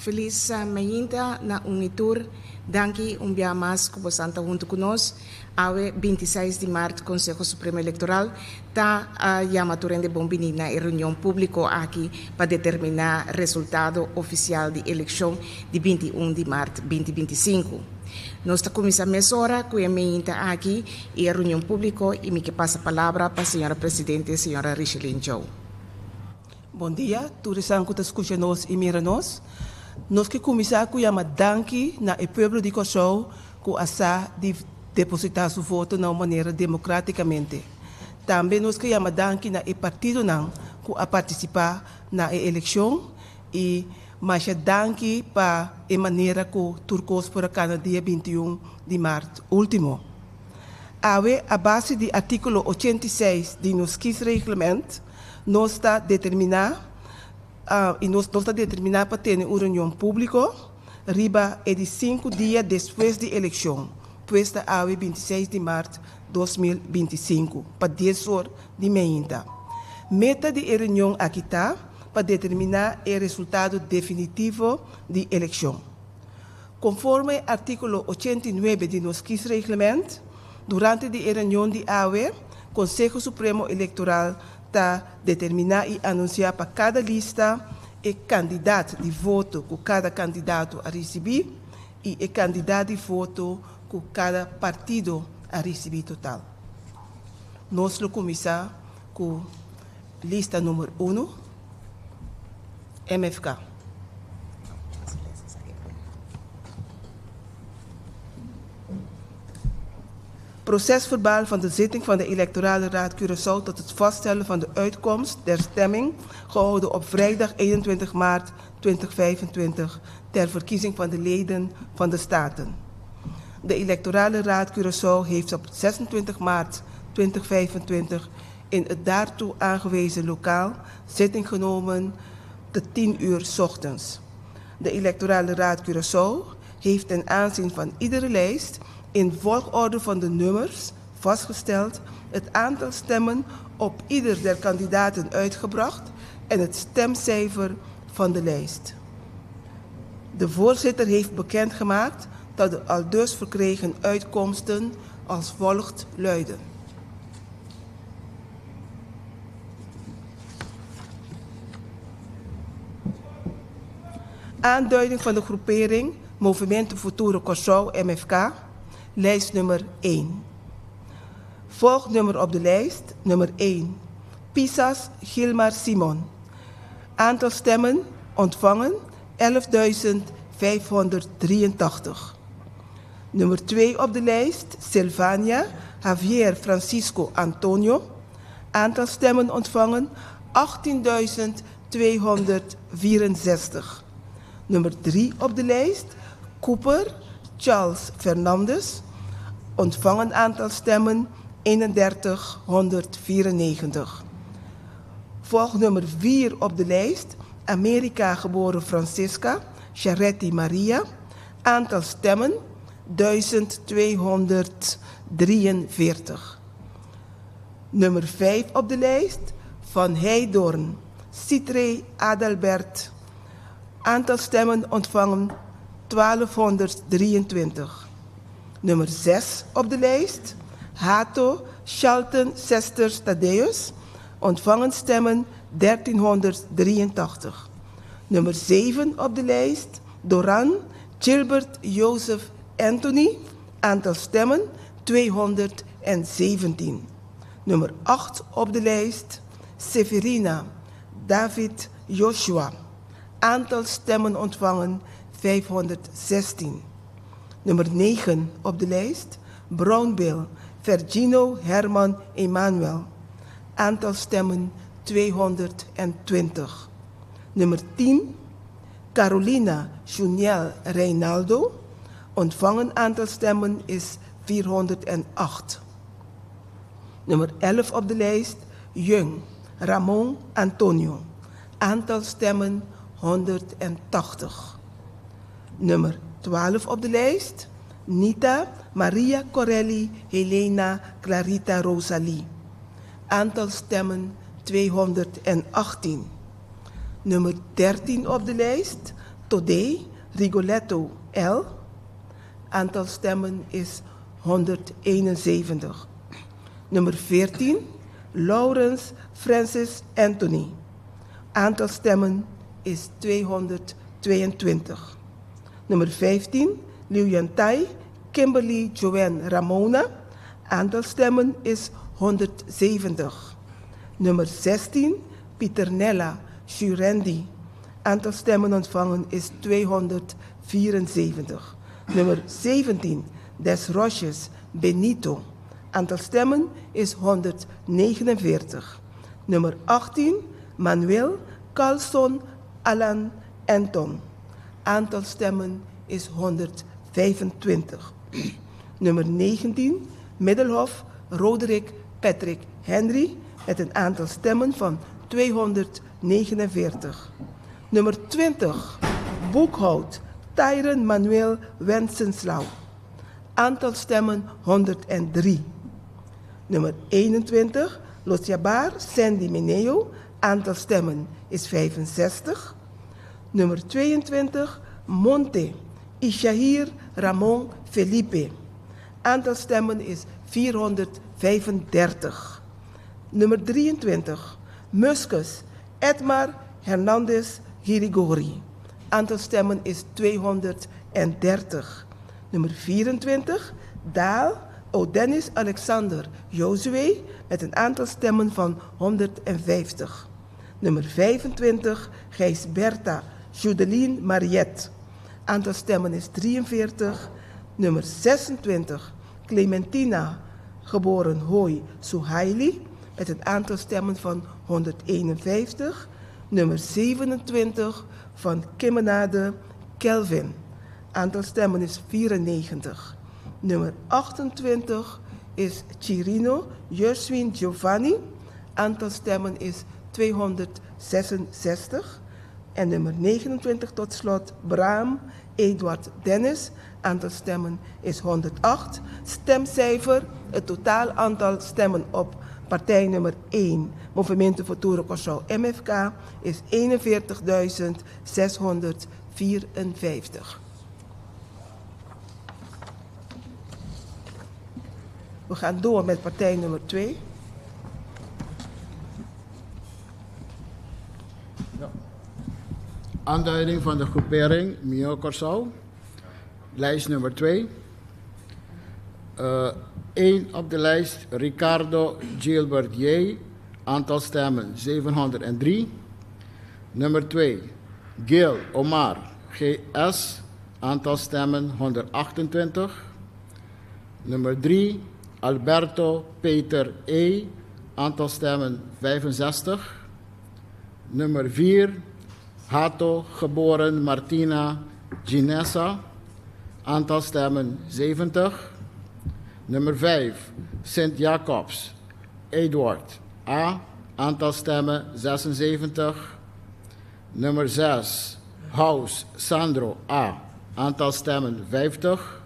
Feliz Mayinta na Unitur. Danke dia mais como Santa junto conosco. Awe 26 de março, Conselho Supremo Eleitoral está chamando bombini na reunião pública aqui para determinar o resultado oficial da eleição de 21 de março 2025. Nós estamos começando a mesura que a Mayinta aqui e a reunião pública e me que passa a palavra para a senhora Presidente, a senhora Richelin Joe. Bom dia, todos que escutam nós e miram nós. Nós que começar com a danke na o povo de Kosovo que asa de depositar seu voto de maneira democraticamente. Também nós que danke na o partido não que a participar na eleição e mas danke para a maneira que turcos por cada dia 21 de março último. A base do artigo 86 do nosso regulamento nós está determinar e nós está determinar para ter uma reunião pública riba de 5 dias depois da eleição, pois a 26 de março 2025 para 10 horas de manhã. Meta da reunião aqui está para determinar o resultado definitivo da eleição. Conforme o artigo 89 do nosso regulamento, durante a reunião de AWE, o Conselho Supremo Eleitoral está determinar e anunciar para cada lista o candidato de voto que cada candidato a receber e o candidato de voto que cada partido a receber total. Nós vamos começar com a lista número 1, MFK. Proces verbaal van de zitting van de Electorale Raad Curaçao tot het vaststellen van de uitkomst der stemming gehouden op vrijdag 21 maart 2025 ter verkiezing van de leden van de Staten. De Electorale Raad Curaçao heeft op 26 maart 2025 in het daartoe aangewezen lokaal zitting genomen te 10 uur 's ochtends. De Electorale Raad Curaçao heeft ten aanzien van iedere lijst in volgorde van de nummers vastgesteld het aantal stemmen op ieder der kandidaten uitgebracht en het stemcijfer van de lijst. De voorzitter heeft bekendgemaakt dat de aldus verkregen uitkomsten als volgt luiden. Aanduiding van de groepering Movimento Futuro Kosovo MFK. Lijst nummer 1. Volgnummer op de lijst, nummer 1. Pisas Gilmar Simon. Aantal stemmen ontvangen 11.583. Nummer 2 op de lijst, Silvania Javier Francisco Antonio. Aantal stemmen ontvangen 18.264. Nummer 3 op de lijst, Cooper Charles Fernandes, ontvangen aantal stemmen 3194. Volg nummer 4 op de lijst, Amerika geboren Francisca Charetti Maria, aantal stemmen 1243. Nummer 5 op de lijst, Van Heijdorn Citre Adalbert, aantal stemmen ontvangen 1223. Nummer 6 op de lijst, Hato Shalton Sesters Thaddeus, ontvangen stemmen 1383. Nummer 7 op de lijst, Doran Gilbert Joseph Anthony, aantal stemmen 217. Nummer 8 op de lijst, Severina David Joshua, aantal stemmen ontvangen 516. Nummer 9 op de lijst, Brownbill Vergino Herman Emanuel, aantal stemmen 220. Nummer 10, Carolina Juniel Reinaldo, ontvangen aantal stemmen is 408. Nummer 11 op de lijst, Jung Ramon Antonio, aantal stemmen 180. Nummer 12 op de lijst, Nita Maria Corelli Helena Clarita Rosalie, aantal stemmen 218. Nummer 13 op de lijst, 8 D, Rigoletto L. Aantal stemmen is 171. Nummer 14, Lawrence Francis Anthony. Aantal stemmen is 222. Nummer 15, Liuyantai Kimberly Joanne Ramona. Aantal stemmen is 170. Nummer 16, Pieternella Shurendi. Aantal stemmen ontvangen is 274. Nummer 17, Des Roches Benito. Aantal stemmen is 149. Nummer 18, Manuel Carlson Alan Anton. Aantal stemmen is 125. Nummer 19, Middelhof Roderick Patrick Henry met een aantal stemmen van 249. Nummer 20, Boekhout Tyron Manuel Wensenslau. Aantal stemmen 103. Nummer 21, Losjabar Sandy Meneo. Aantal stemmen is 65. Nummer 22, Monte Ishahir Ramon Felipe. Aantal stemmen is 435. Nummer 23, Muscus Edmar Hernandez Girigori. Aantal stemmen is 230. Nummer 24, Daal Dennis Alexander Josue met een aantal stemmen van 150. Nummer 25, Gijsberta Judeline Mariette. Aantal stemmen is 43. Nummer 26, Clementina geboren Hooi Suhaili met een aantal stemmen van 151. Nummer 27 van Kemenade Kelvin. Aantal stemmen is 94. Nummer 28 is Chirino Jerswin Giovanni. Aantal stemmen is 266. En nummer 29 tot slot Braam Eduard Dennis. Aantal stemmen is 108. Stemcijfer, het totaal aantal stemmen op partij nummer 1, Movimento Futuro Cosao MFK, is 41.654. We gaan door met partij nummer 2. Ja. Aanduiding van de groepering Mio Cosao. Lijst nummer 2. 1 op de lijst Ricardo Gilbert J. Aantal stemmen 703. Nummer 2 Gil Omar GS. Aantal stemmen 128. Nummer 3 Alberto Peter E. Aantal stemmen 65. Nummer 4 Hato geboren Martina Ginessa. Aantal stemmen 70. Nummer 5 Sint Jacobs Eduard A. Aantal stemmen 76. Nummer 6 House Sandro A. Aantal stemmen 50.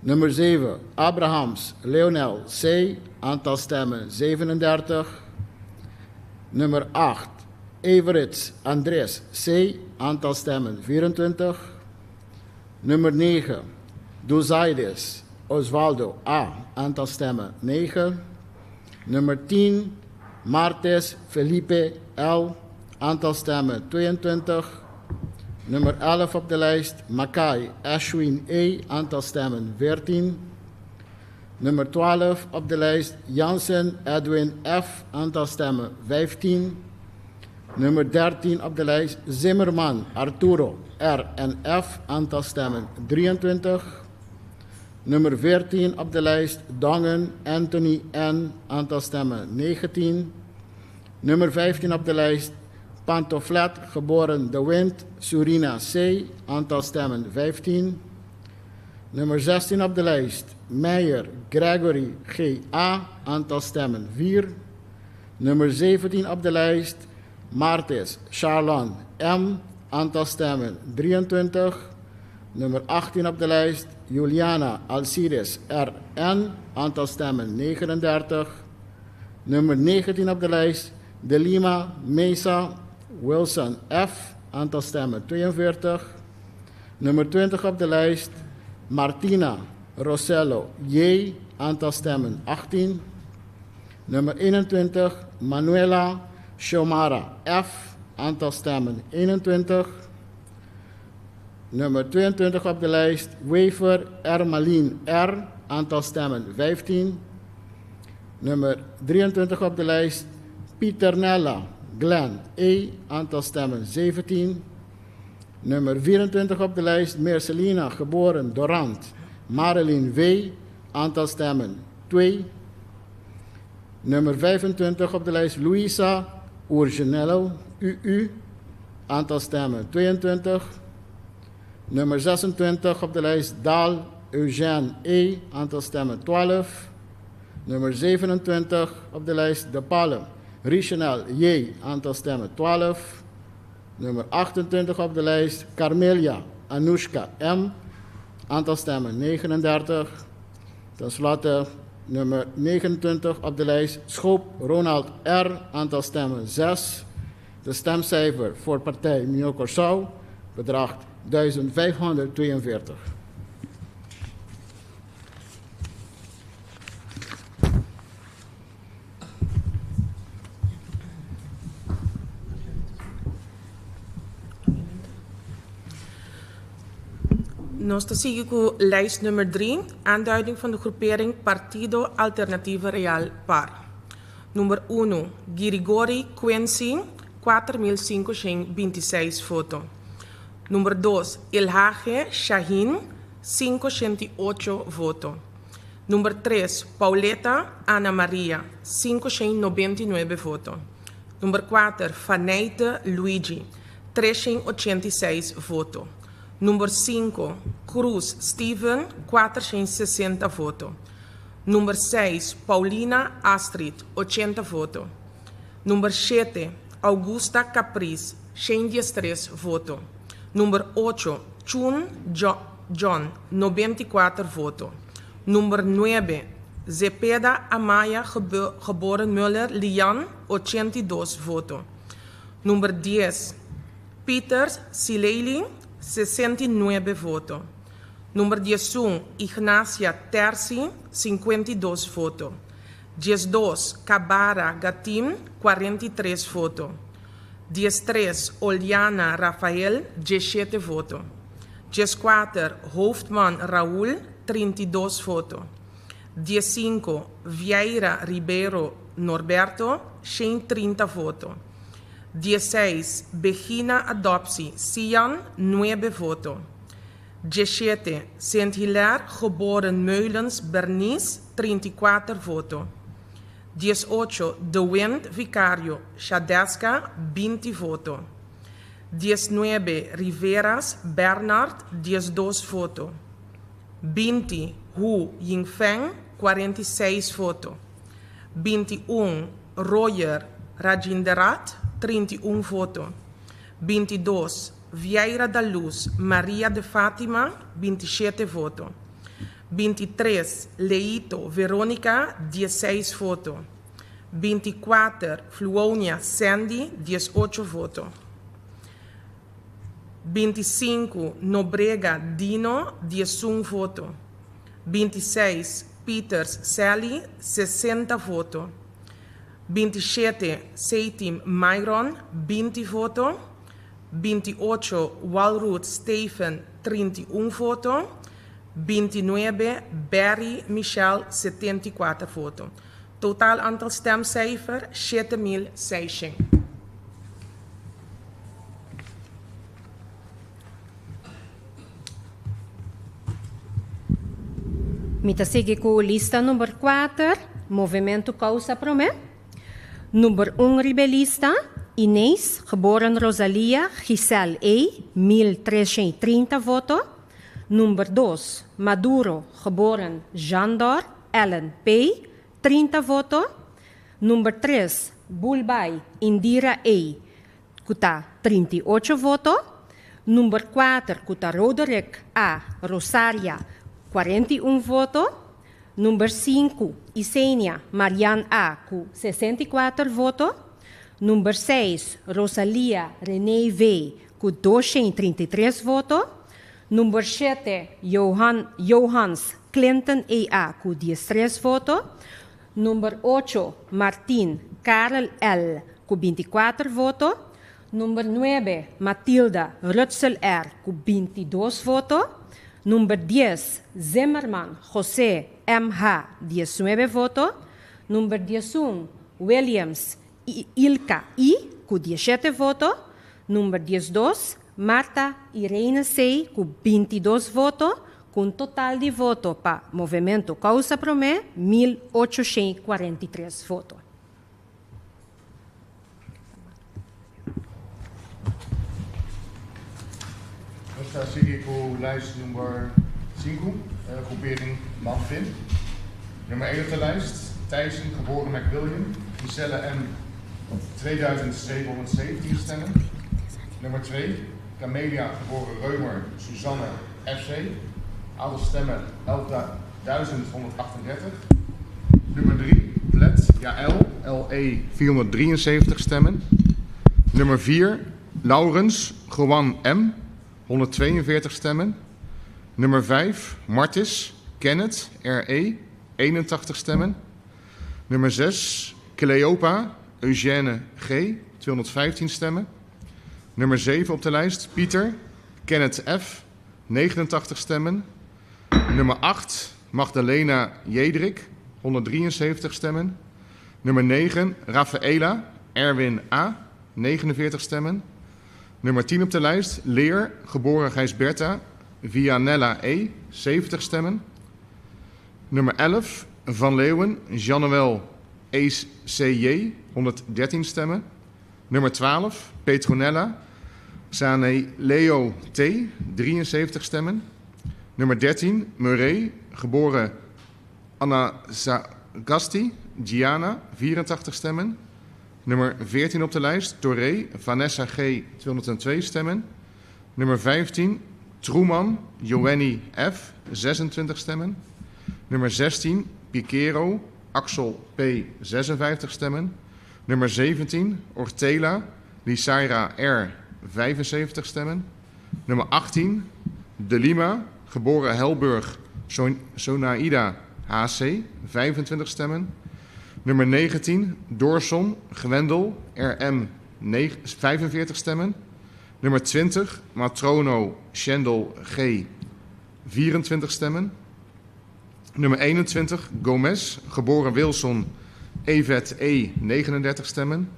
Nummer 7 Abrahams Leonel C. Aantal stemmen 37. Nummer 8 Everits Andres C. Aantal stemmen 24. Nummer 9 Duzaides Osvaldo A. Aantal stemmen 9. Nummer 10 Martes Felipe L. Aantal stemmen 22. Nummer 11 op de lijst Makai Ashwin E. Aantal stemmen 14. Nummer 12 op de lijst Jansen Edwin F. Aantal stemmen 15. Nummer 13 op de lijst Zimmerman Arturo R en F. Aantal stemmen 23. Nummer 14 op de lijst Dongen Anthony N. Aantal stemmen 19. Nummer 15 op de lijst Pantoflet geboren De Wind Surina C. Aantal stemmen 15. Nummer 16 op de lijst Meijer Gregory G. A. Aantal stemmen 4. Nummer 17 op de lijst Martes Charlon M. Aantal stemmen 23. Nummer 18 op de lijst Juliana Alcides R.N. Aantal stemmen 39. Nummer 19 op de lijst De Lima Mesa Wilson F. aantal stemmen 42. Nummer 20 op de lijst, Martina Rossello J, aantal stemmen 18. Nummer 21, Manuela Xiomara F, aantal stemmen 21. Nummer 22 op de lijst, Wever Ermalien R, aantal stemmen 15. Nummer 23 op de lijst, Pieternella Glenn E, aantal stemmen 17. Nummer 24 op de lijst, Mercelina geboren Dorant Marilyn W, aantal stemmen 2. Nummer 25 op de lijst, Luisa Urginello UU, aantal stemmen 22. Nummer 26 op de lijst, Daal Eugène E, aantal stemmen 12. Nummer 27 op de lijst, De Palm Richenel J, aantal stemmen 12. Nummer 28 op de lijst, Carmelia Anoushka M, aantal stemmen 39. Ten slotte nummer 29 op de lijst, Schoop Ronald R, aantal stemmen 6. De stemcijfer voor partij Mio Corsau bedraagt 1542. Nós seguimos com lijst nummer 3, aanduiding van de groepering Partido Alternativo Real PAR. Nummer 1, Girigori Quincy, 4.526 votos. Nummer 2, Ilhage Shahin, 508 votos. Nummer 3, Pauleta Ana Maria, 599 votos. Nummer 4, Faneite Luigi, 386 votos. Nummer 5, Cruz Steven, 460 votos. Nummer 6, Paulina Astrid, 80 votos. Nummer 7, Augusta Capriz, 103 votos. Nummer 8, Chun John, 94 votos. Nummer 9, Zepeda Amaya geboren Müller Lian, 82 votos. Nummer 10, Peters Sileli, 69 votos. Número 11, Ignacia Terzi, 52 votos. 12, Cabara Gatim, 43 votos. 13, Oliana Rafael, 17 votos. 14, Hoofdman Raúl, 32 votos. 15, Vieira Ribeiro Norberto, 130 votos. 16, Begina Adoptie, Sian, 9 votos. 17, Saint-Hilaire geboren Meulens Bernice, 34 votos. 18, De Wind Vicario Shadeska, 20 votos. 19, Riveras Bernard, 12 votos. 20, Hu Yingfeng, 46 votos. 21, Royer Rajinderat, 31 votos. 22, Vieira da Luz Maria de Fátima, 27 votos. 23, Leito Verônica, 16 votos. 24, Fluonia Sandy, 18 votos. 25, Nobrega Dino, 11 votos. 26, Peters Sally, 60 votos. 27, Seitim Myron, 20 votos. 28, Walroot Stephen, 31 votos. 29, Barry Michel, 74 votos. Totaal aantal stemcijfer, 7.600. Mita sigue com lista número 4, Movimento Causa Promé. Número 1, rebelista, Inês, geboren Rosalia Giselle E, 1330 votos. Número 2, Maduro, geboren Jandor Ellen P, 30 votos. Número 3, Bulbay Indira E, kuta 38 votos. Número 4, kuta Roderick A, Rosaria, 41 votos. Número 5, Isenia Marian A, com 64 votos. Número 6, Rosalia René V, com 233 votos. Número 7, Johans Clinton A.A. com 13 votos. Número 8, Martin Karel L. com 24 votos. Número 9, Matilda Rutzel R. com 22 votos. Número 10, Zimmerman José M.H. 19 votos. Número 11, Williams Ilka I. com 17 votos. Número 12, Marta Irene C. com 22 votos. Com total de votos para Movimento Causa Promé, 1.843 votos. Dan zie ik op lijst nummer 5, groepering Manfin. Nummer 1 op de lijst, Thijssen, geboren McWilliam, Giselle M. 2717 stemmen. Nummer 2, Camelia, geboren Reumer, Suzanne FC. Aantal stemmen 11.138. Nummer 3, Plet, Jaël, LE 473 stemmen. Nummer 4, Laurens, Johan M. 142 stemmen. Nummer 5, Martis, Kenneth, RE, 81 stemmen. Nummer 6, Cleopa, Eugène G, 215 stemmen. Nummer 7 op de lijst, Pieter, Kenneth F, 89 stemmen. Nummer 8, Magdalena Jedrik, 173 stemmen. Nummer 9, Rafaela, Erwin A, 49 stemmen. Nummer 10 op de lijst, Leer, geboren Gijsberta, Vianella E, 70 stemmen. Nummer 11, Van Leeuwen, Jean-Noël ECJ, 113 stemmen. Nummer 12, Petronella, Sane Leo T, 73 stemmen. Nummer 13, Murray, geboren Anna Sagasti, Gianna, 84 stemmen. Nummer 14 op de lijst, Toré, Vanessa G, 202 stemmen. Nummer 15, Troeman, Joanny F, 26 stemmen. Nummer 16, Piquero, Axel P, 56 stemmen. Nummer 17, Ortela, Lisaira R, 75 stemmen. Nummer 18, De Lima, geboren Helburg, Sonaida HC, 25 stemmen. Nummer 19, Doorson, Gwendel, RM, 45 stemmen. Nummer 20, Matrono, Schendel, G, 24 stemmen. Nummer 21, Gomez, geboren Wilson, Evet E, 39 stemmen.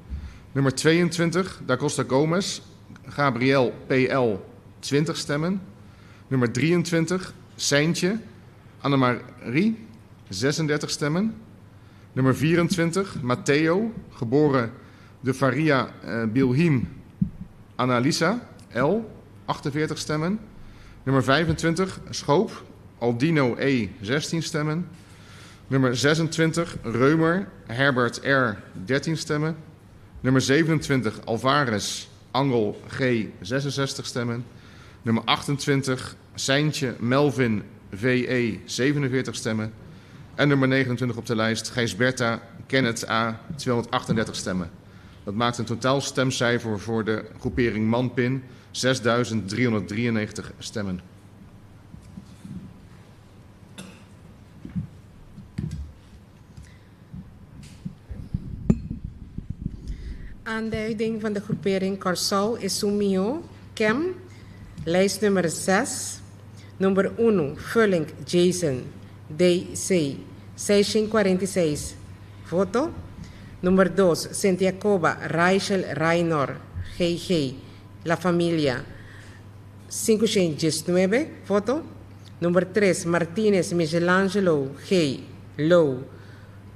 Nummer 22, Da Costa Gomez, Gabriel PL, 20 stemmen. Nummer 23, Seintje, Annemarie, 36 stemmen. Nummer 24, Matteo, geboren De Faria Bilhim Annalisa, L, 48 stemmen. Nummer 25, Schoop, Aldino E, 16 stemmen. Nummer 26, Reumer, Herbert R, 13 stemmen. Nummer 27, Alvarez, Angel G, 66 stemmen. Nummer 28, Seintje Melvin VE, 47 stemmen. En nummer 29 op de lijst, Gijsberta Kenneth A, 238 stemmen. Dat maakt een totaal stemcijfer voor de groepering Manpin 6.393 stemmen. Aanduiding van de groepering Corsau Esumio, Kem, lijst nummer 6, nummer 1, Vulling Jason, DC, 646, voto. Número 2, Santiagoba Rachel Rainor, GG, La Familia, 519, voto. Número 3, Martínez Michelangelo, G, Low,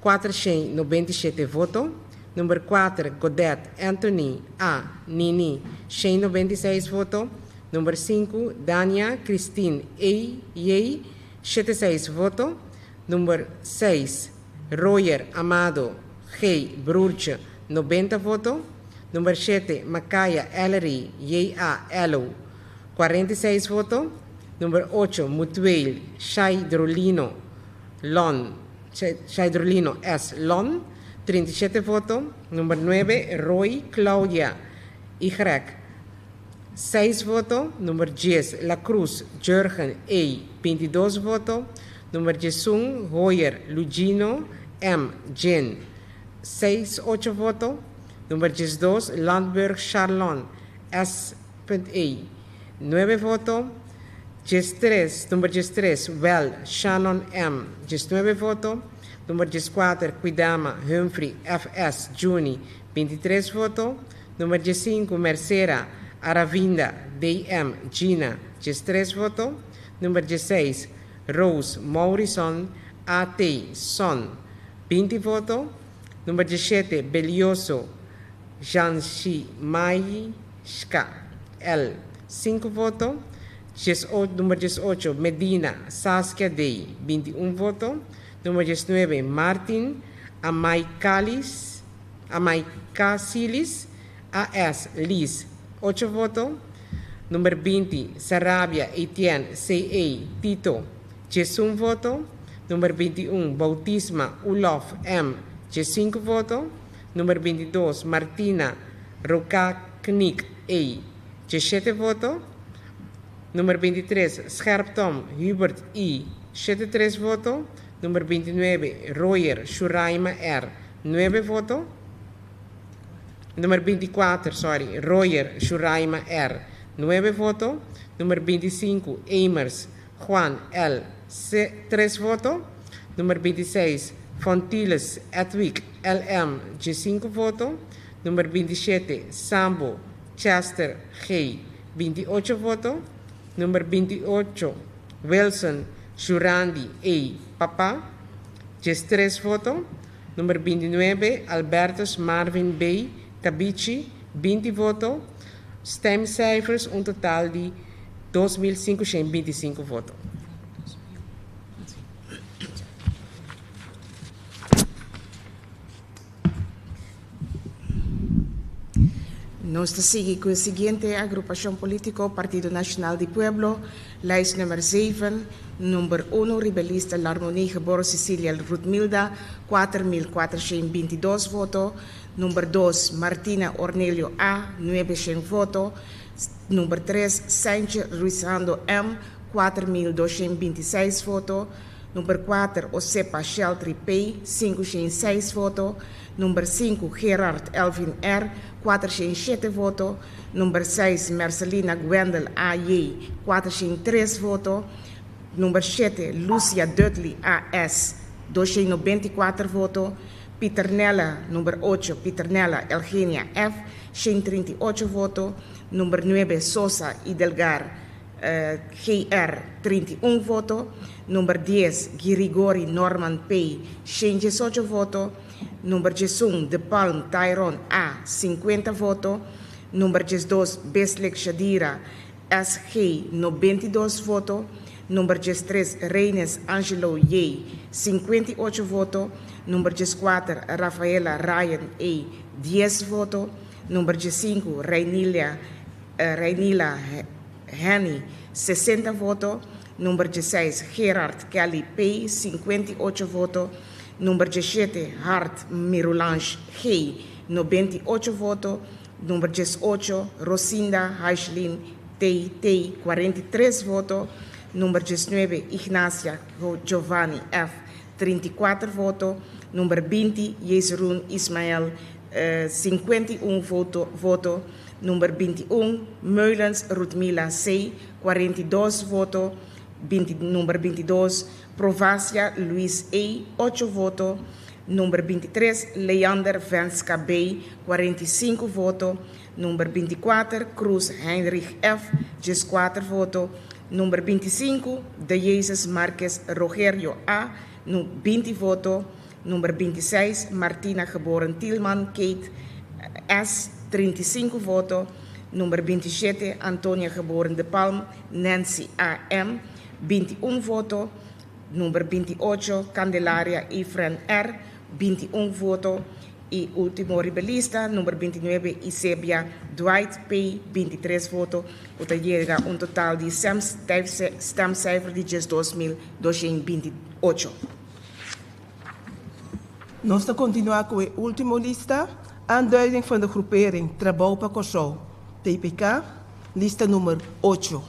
497, voto. Número 4, Godet Anthony A, Nini, 196, voto. Número 5, Dania Christine E, J, 76, voto. Número 6, Royer Amado, G. Broertje, 90 voto. Número 7, Macaya Ellery, J.A. Elo, 46 voto. Número 8, Mutuel Shaidrolino Lon, Shaidrolino S. Lon, 37 voto. Número 9, Roy Claudia Y. 6 votos. Número 10, La Cruz, Jurgen E., 22 votos. Número 11, Hoyer, Lugino M., Jen, 8 votos. Número 12, Landberg, Charlon S.E., 9 votos. Número 13, Well, Shannon M., 19 votos. Número 14, Cuidama, Humphrey F.S., Juni, 23 votos. Número 15, Mercera, Aravinda, D.M., Gina, 13 votos. Número 16, Rose Morrison, A.T., Son, 20 votos. Número 17, Belioso, Janshi Maishka, L., 5 votos. Número 18, Medina, Saskia Day, 21 votos. Número 19, Martin Amaicasilis, A.S., Liz, 8 votos. Número 20, Sarabia Etienne, C.A., Tito, 1 voto. Número 21, Bautisma Ulof M., 5 votos. Número 22, Martina Rokaknik A., 7 votos. Número 23, Scherptom Hubert I., 3 votos. Número 29, Royer Shuraima R., 9 votos. Número 24, Royer Shuraima R., 9 votos. Número 25, Amers Juan L., 3 votos. Número 26, Fontiles Edwig L.M., 5 votos. Número 27, Sambo Chester G., 28 votos. Número 28, Wilson Shurandi A. Papa, 3 votos. Número 29, Albertus Marvin B. Tabici, 20 votos. Stemcijfers, um total de 2.525 votos. Nos sigue con la siguiente agrupación política, Partido Nacional del Pueblo, lijst nummer 7, número 1, Rebelista La Armonie, geboren Cecilia Rutmilda, 4.422 votos. Número 2, Martina Ornelio A., 900 votos. Número 3, Sánchez Ruizando M., 4.226 votos. Número 4, Osepa Sheltri P., 506 votos. Número 5, Gerard Elvin R., 407 votos. Número 6, Marcelina Gwendel A.J., 403 votos. Número 7, Lucia Dudley A.S., 294 votos. Piternella, número 8, Piternella Eugenia F., 138 votos. Número 9, Sosa Idelgar GR, 31 votos. Número 10, Girigori Norman P., 118 votos. Número 11, De Palm Tyrone A., 50 votos. Número 12, Beslik Shadira SG, 92 votos. Número 13, Reines Angelo J., 58 votos. Número 4, Rafaela Ryan A., 10 votos. Número 5, Rainila Henny, 60 votos. Número 16, Gerard Kelly P., 58 votos. Número 17, Hart Mirulange G., 98 votos. Número 18, Rosinda Haishlin T., 43 votos. Número 19, Ignacia Giovanni F., 34 votos. Número 20, Yesrun Ismael, 51 votos. Número 21, Meulens Rutmila C., 42 votos. Número 22, Provacia Luis A., 8 votos. Número 23, Leander Venska B., 45 votos. Número 24, Cruz Heinrich F., 4 votos. Número 25, De Jesus Marques Rogerio A., 20 votos. Número 26, Martina geboren Tielman Kate S., 35 votos. Número 27, Antonia geboren De Palm Nancy A.M., 21 votos. Número 28, Candelaria Efren R., 21 votos. Y último rebelista, número 29, Isebia Dwight P., 23 votos. Dat llega un total de stemcijfer de 2.228. Nós continuamos com a última lista. Aanduiding van de groepering Traboupa Koso, TPK. lista número 8.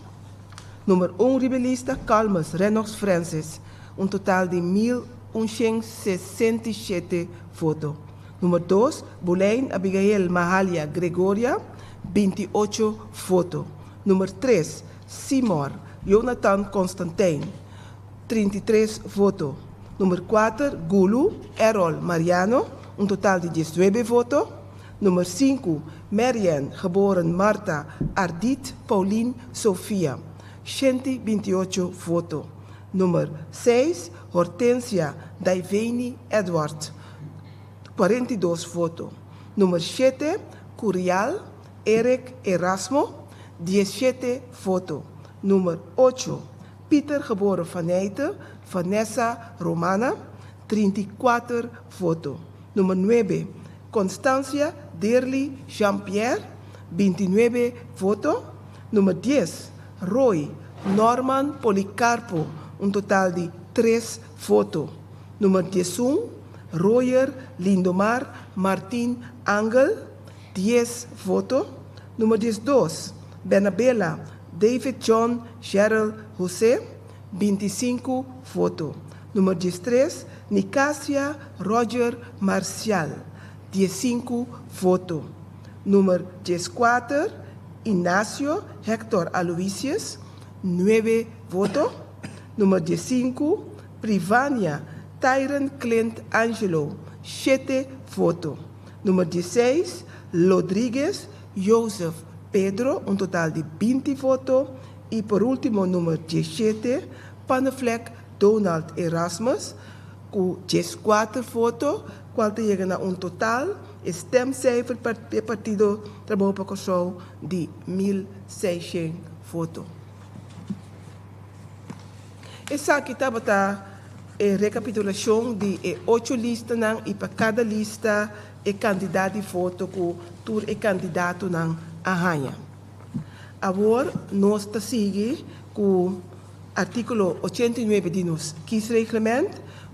Número 1, ribelista Calmas Renox Francis, um total de 1.167 votos. Número 2, Boleyn Abigail Mahalia Gregoria, 28 votos. Número 3, Simor Jonathan Constantijn, 33 votos. Número 4, Gulu Errol Mariano, um total de 19 votos. Número 5, Marian, geboren Marta Ardit Pauline Sofia, 128 votos. Número 6, Hortensia Daiveni Edward, 42 votos. Número 7, Curial Eric Erasmo, 17 votos. Número 8, Peter geboren Van Eyten Vanessa Romana, 34 votos. Número 9, Constancia Derli Jean-Pierre, 29 votos. Número 10, Roy Norman Policarpo, um total de 3 votos. Número 11, Royer Lindomar Martin Angel, 10 votos. Número 12, Benabela David John Cheryl José, 25 votos. Número 13, Nicasia Roger Marcial, 15 votos. Número 14, Ignacio Hector Aloysius, 9 votos. Número 15, Privania Tyron Clint Angelo, 7 votos. Número 16, Rodrigues Joseph Pedro, um total de 20 votos. E por último, número 17, Panaflek Donald Erasmus, com 14 votos, qual chega a um total, stemcijfer do Partido Trabalho para Kosovo, de 1.600 votos. Essa aqui está a recapitulação de 8 listas, e para cada lista é candidato de voto com todo é candidato não arranha. Agora, nós estamos seguindo com o artigo 89 do nosso kiesreglement.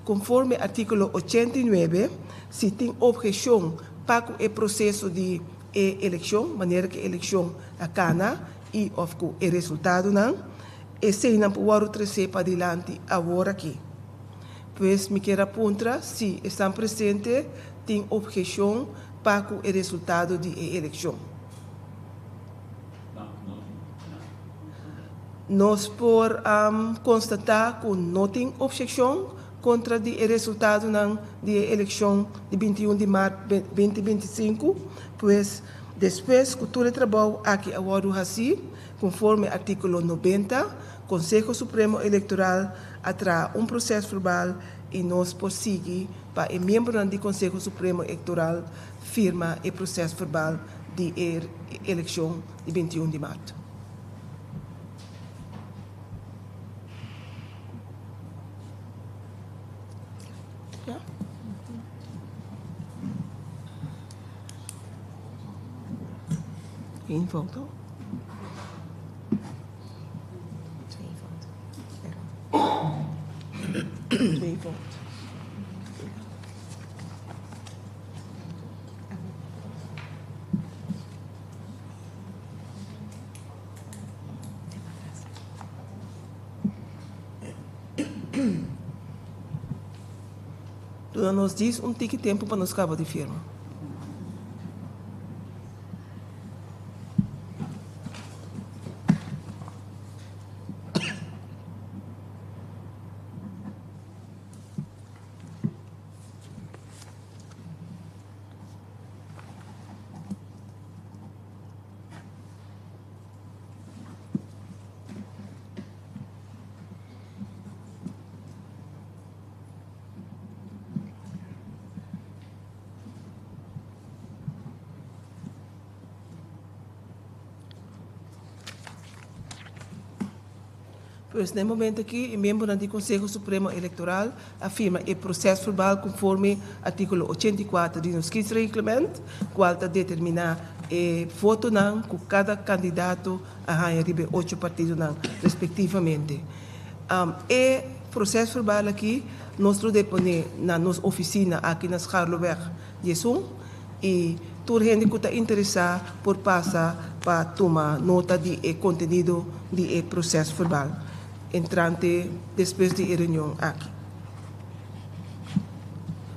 Conforme o artigo 89, se tem objeção para o processo de eleição, maneira que a eleição acana e o resultado não, e se não pode trazer para adiante agora aqui. Pois me quero apontar se estão presentes, tem objeção para o resultado da eleição. Nós por constatar que não tem objeção contra o resultado da eleição de 21 de março de 2025, pois depois que todo o trabalho aqui agora assim, conforme o artigo 90, o Conselho Supremo Eleitoral atrai um processo verbal e nós prosseguimos para o membro do Conselho Supremo Eleitoral firma o processo verbal de eleição de 21 de março. Quem voltou? 2 votos. Tu nos diz tique tempo para nos acabar de firma. Pois, no momento aqui, o membro do Conselho Supremo Eleitoral afirma que o processo verbal conforme artigo 84 do nosso regimento, qual determina o voto não com cada candidato a receber 8 partidos não, respectivamente. E processo verbal aqui, nós deponemos na nossa oficina aqui na Scharloberg, e toda gente que está interessada por passar para tomar nota de contenido do processo verbal entrante depois de reunião aqui.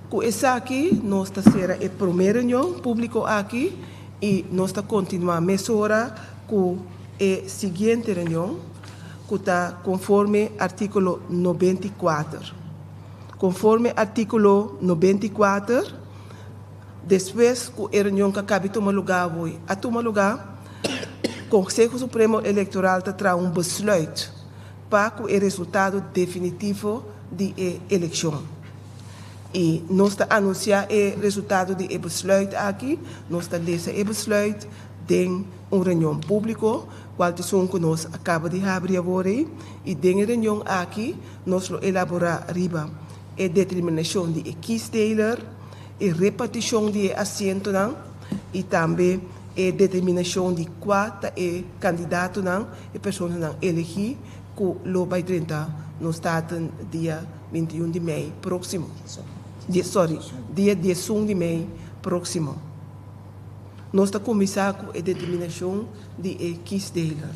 Com essa aqui, nós está sendo a primeira reunião pública aqui e nós está continuar mesura com a seguinte reunião, que está conforme artículo 94. Conforme artículo 94, depois que a reunião que acaba de tomar lugar, o Conselho Supremo Eleitoral terá besluit para o resultado definitivo da eleição. E nós está anunciar o resultado do besluit aqui, nós está lezen o besluit em uma reunião pública, qual que nós acaba de abrir agora, e em reunião aqui, nós elaborar riba a determinação de kiesdeler, a repartição de assento e também a determinação de qual é candidato e pessoa elegir que lo vai 30 no estado dia 21 de maio próximo. Dia 11 de maio próximo. Nós estamos começando com a determinação de kiesdeler.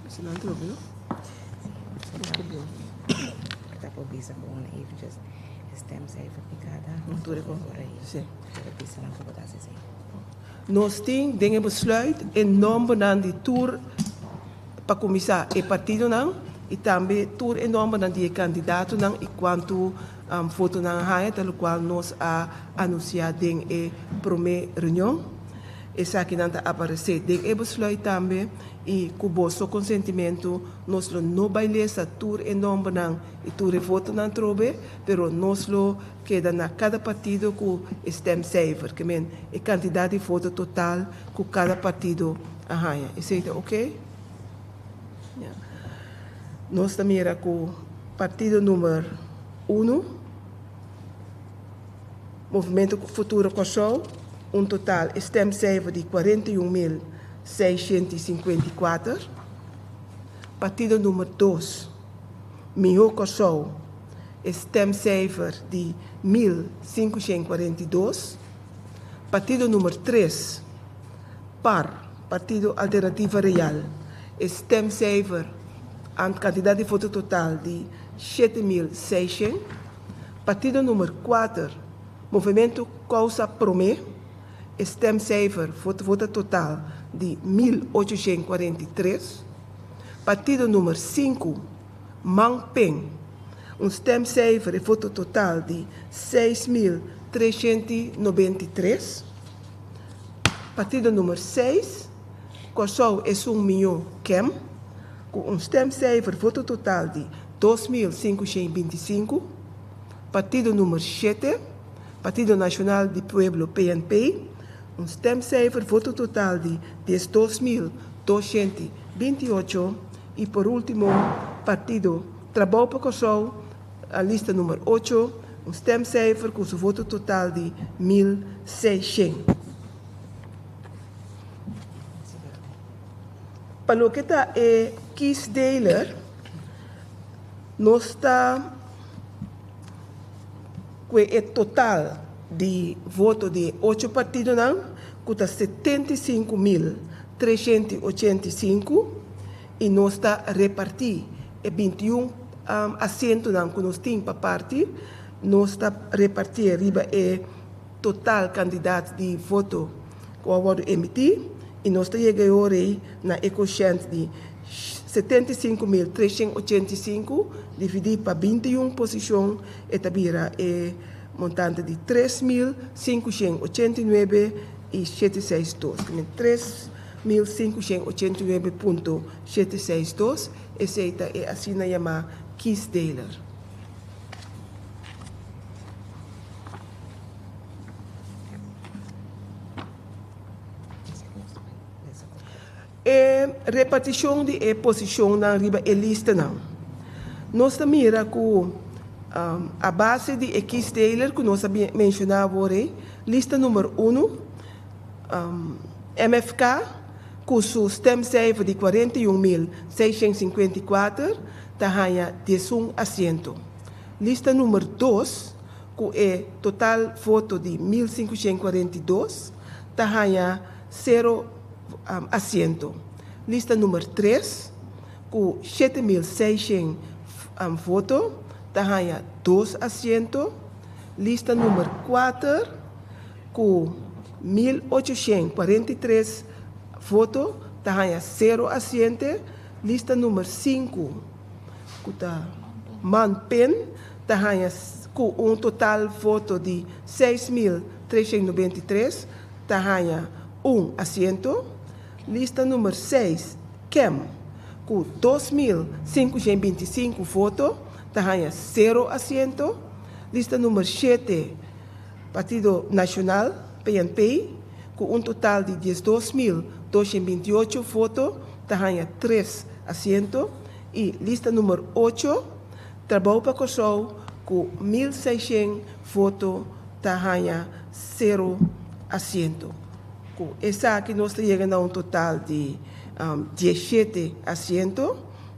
Is het nou niet Kita po bisa po na even just stemcijfer picada. Sim. Bisa lang po kasi sa Nós temos dingen besluit em nome de tour para começar o partido e também tour em nome de candidato e quanto foto na raia, pelo qual nós a anunciado em a primeira reunião. Essa aqui não está aparecer. Tem besluit também e com o vosso consentimento nós não vai ler essa tour em nome e tour e voto não trobe, pero nós queda na cada partido com stemcijfer, que men é quantidade de voto total com cada partido a raia. Isso é ok? Yeah. Nós também era com partido número 1, Movimento Futuro Kosovo, total stemcijfer de 41.654. Partido número 2, Miho Kosovo, stemcijfer de 1.542. Partido número 3, PAR, Partido Alternativa Real, stemcijfer, a quantidade de voto total de 7.600. Partido número 4, Movimento Causa Promé, stemcijfer, voto total de 1.843. Partido número 5, Mangpeng, stemcijfer e voto total de 6.393. Partido número 6, Kosovo é Milhão Kem, com stemcijfer e voto total de 2.525. Partido número 7, Partido Nacional do Pueblo, PNP, stemcijfer e voto total de 12.228. E por último, Partido Trabalho para Kosovo, a lista número 8, stemcijfer com seu voto total de 1.600. Para o que está kiesdeler, nós está com o total de voto de 8 partidos, que está 75.385, e nós está repartir 21 assentos que nós temos para partir, nós está repartir riba total candidato de voto que o voto emitir, e nós está chegando na equociente de 75.385 dividido para 21 posições, e tabira montante de 3.589,762. 3.589,762. Essa é assim na chamada kiesdeler. Repartição de posição na riba lista nós também era com a base de kiesdeler que nós mencionava agora, lista número 1, MFK, com seu stemcijfer de 41.654, está ganha 11 assento. Lista número 2, com total voto de 1.542, tahaya 0 assento. Lista número 3, com 7.600 votos, tahaya 2 assento. Lista número 4, com 1.843 votos, tahaya 0 assento. Lista número 5, kuta Manpen, tahaya com total voto de 6.393, tahaya 1 assento. Lista número 6, Kem, com 2.525 votos, tahaya 0 assento. Lista número 7, Partido Nacional, PNP, com total de 12.228 votos, tahaya 3 assento. E lista número 8, Trabalho para Cocou, com 1.600 votos, tahaya 0 assento. Com essa aqui nós chegamos a total de 17 assentos,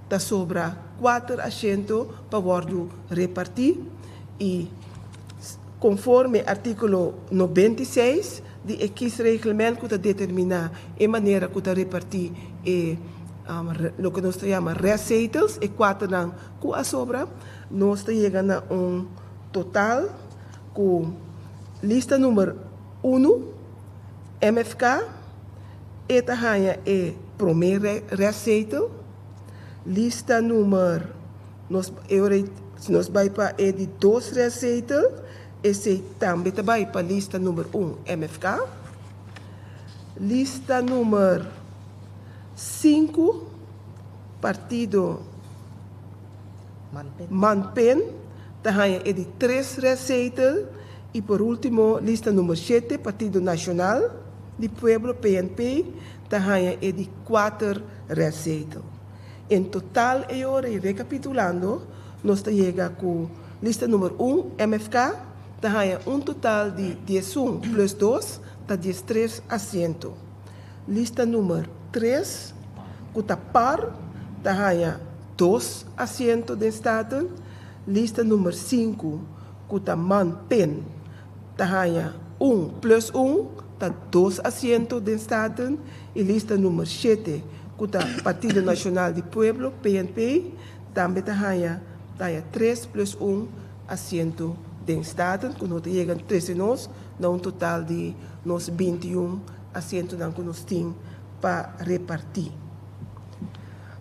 da sobra 4 assentos para guardo repartir. E conforme artículo 96 do regimento que determina a maneira que repartir o que nós chamamos receitas, e 4 não com a sobra, nós chegamos a total com lista número 1, MFK, e tahaya é primeira receita. Lista número, nós vai para de 2 receitas, e se também vai para lista número 1, MFK. Lista número 5, Partido Manpen, tahaya é de 3 receitas. E por último, lista número 7, Partido Nacional de Pueblo, PNP, tahaya é de 4 receitas. Em total, recapitulando, nós chegamos com lista número 1, MFK, tahaya total de 11 plus 2, está 13 assentos. Lista número 3, que par, tahaya 2 assentos de Estado. Lista número 5, que Manpen, tahaya 1 plus 1, está 2 assentos de Estado. E lista número 7, que Partido Nacional de Pueblo, PNP, também tahaya 3 plus 1 assento de Estado, que nós chegamos 13 nós, dá total de 21 assentos que nós temos para repartir.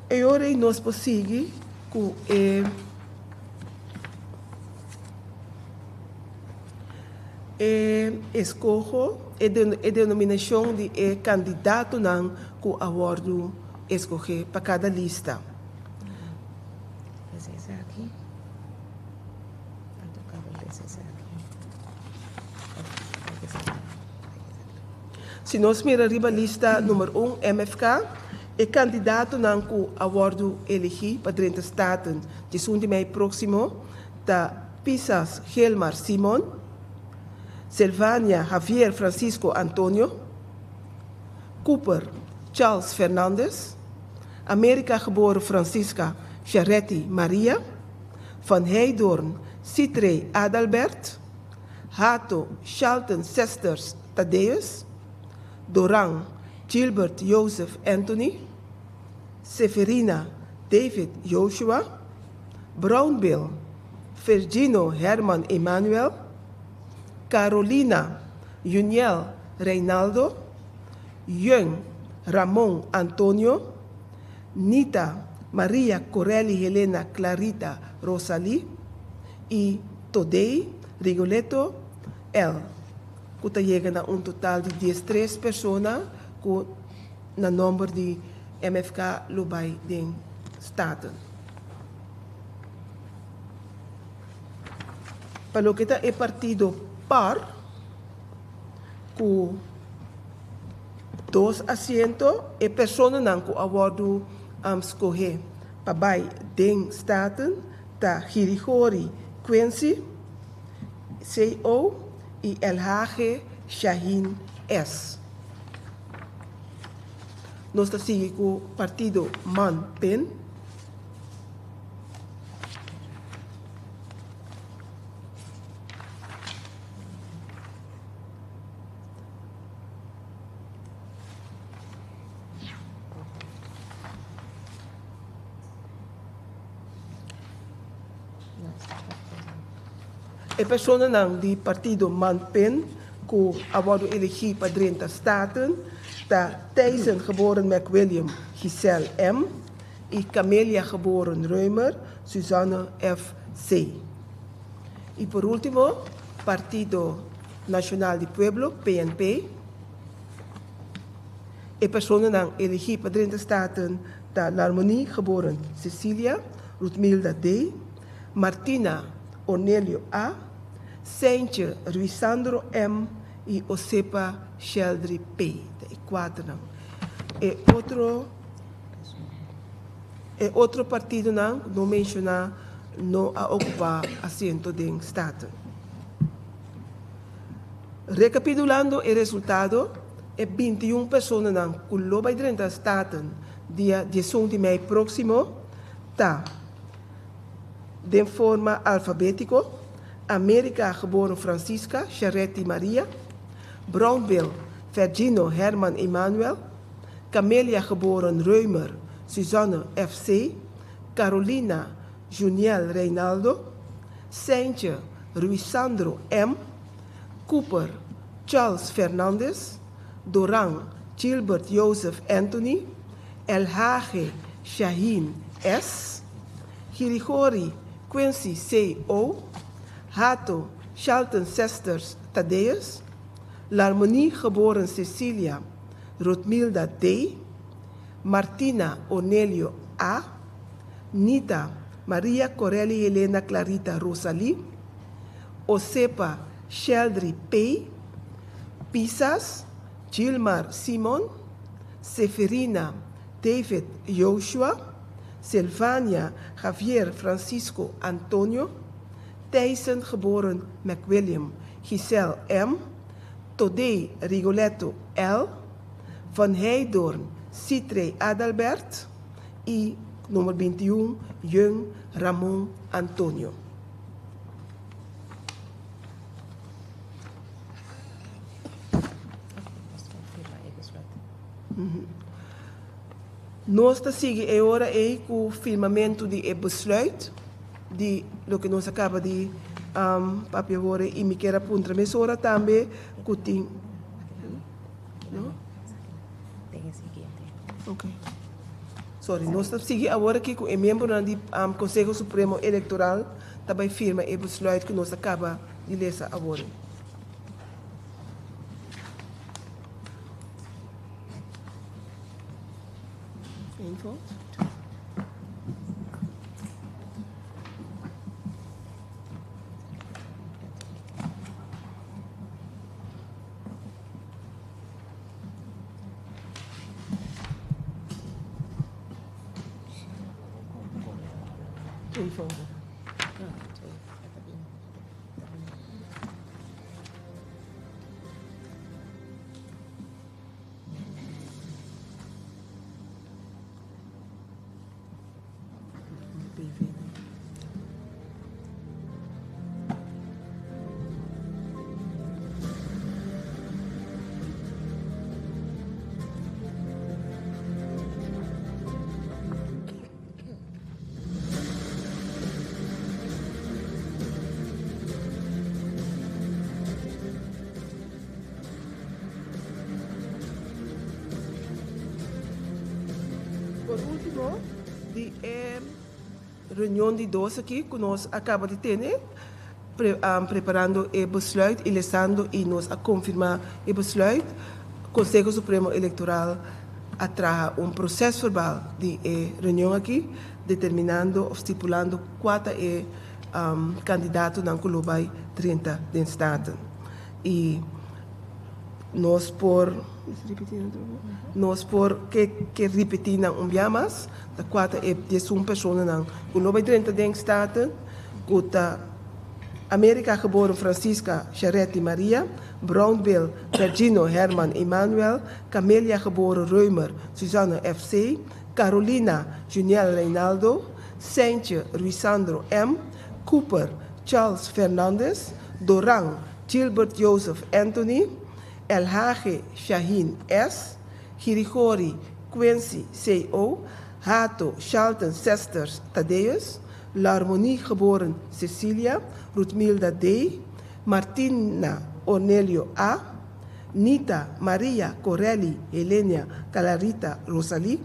E agora nós prosseguimos com escolho a denominação de candidato que o acordo escolher para cada lista. Esse aqui. Se nós mirarmos a lista número 1, MFK, o candidato que o acordo elegir para dentro do Estado de 1 de maio próximo, da Pisas Helmar Simon, Silvânia Javier Francisco Antônio, Cooper Charles Fernandes, América geboren Francisca Charretti Maria, Van Heidorn Citrey Adalbert, Hato Charlton Sesters Tadeus, Dorang Gilbert Joseph Anthony, Severina David Joshua, Brownbill Virgino Herman Emmanuel, Carolina Juniel Reinaldo, Young Ramon Antonio, Nita Maria Corelli Helena Clarita Rosalie e Todei Rigoletto L. Que chega a total de 13 pessoas com o número de MFK Lubai de Estado. Para o que é partido par, com 2 assentos, e pessoas que o acordo escolher para vai de Estado, está Hirihori Quincy, CO, e LHG Shahin S. Nós estamos com o partido Manpen. E persona nang di partido Manpen, ku awadu elegi pa 30 staten, ta Thijssen geboren McWilliam Giselle M, y Camelia geboren Reumer Suzanne F. C. Y por último, Partido Nacional del Pueblo, PNP. E persona nang elegi pa 30 staten, ta L'Harmonie geboren Cecilia Ruthmilda D, Martina Ornelio A, Seintje Ruisandro M y Osepa Sheldry P. De quatro não. Outro partido não menciona, não ocupa assento em Estado. Recapitulando o resultado, 21 pessoas não culoba 30 Estados dia 18 de maio próximo, tá de forma alfabética. América geboren Francisca Charette Maria, Brownville Virginio Herman Emanuel, Camelia geboren Reumer Suzanne F.C., Carolina Juniel Reinaldo, Seintje Ruisandro M., Cooper Charles Fernandez, Dorang Gilbert Joseph Anthony, El Hage Shaheen S., Girigori Quincy C.O., Hato Charlton Sisters Thaddeus, L'Harmonie geboren Cecilia Ruthmilda D., Martina Ornelio A., Nita Maria Corelli Helena Clarita Rosalie, Osepa Sheldry P., Pisas Gilmar Simon, Seferina David Joshua, Silvania Javier Francisco Antonio, Thijssen geboren McWilliam Giselle M., Todé Rigoletto L., Van Heijdorn Citre Adalbert y número 21 Jung Ramon Antonio. Nós seguimos agora com o firmamento de besluit, de lo que nós acaba de papiar e me quero apontar mais hora também que tem. Não? Ok. Sorry, nós seguimos agora aqui com o membro do Conselho Supremo Eleitoral também firma o besluit que nós acaba de ler agora. Info. Info. Por último, de reunião de 12 aqui que nós acabamos de ter, preparando o besluit e listando e nos a confirmar o besluit, o Conselho Supremo Eleitoral atraja processo verbal de reunião aqui, determinando ou estipulando quatro candidatos na Colobai 30 de Estado. E nós por que repetir não dia mais, da quatro é 11 pessoas na Colobai 30 de Estado, que América geboren Francisca Charette Maria, Brownville Virginio Herman Emanuel, Camelia geboren Reumer Suzanne F.C., Carolina Juniel Reinaldo, Seintje Ruisandro M., Cooper Charles Fernandez, Dorang Gilbert Joseph Anthony, El Hage Shaheen S., Girigori Quincy C.O., Hato Charlton Sisters Thaddeus, L'Harmonie geboren Cecilia, Ruthmilda D., Martina Ornelio A., Nita Maria Corelli Helenia Calarita Rosalie,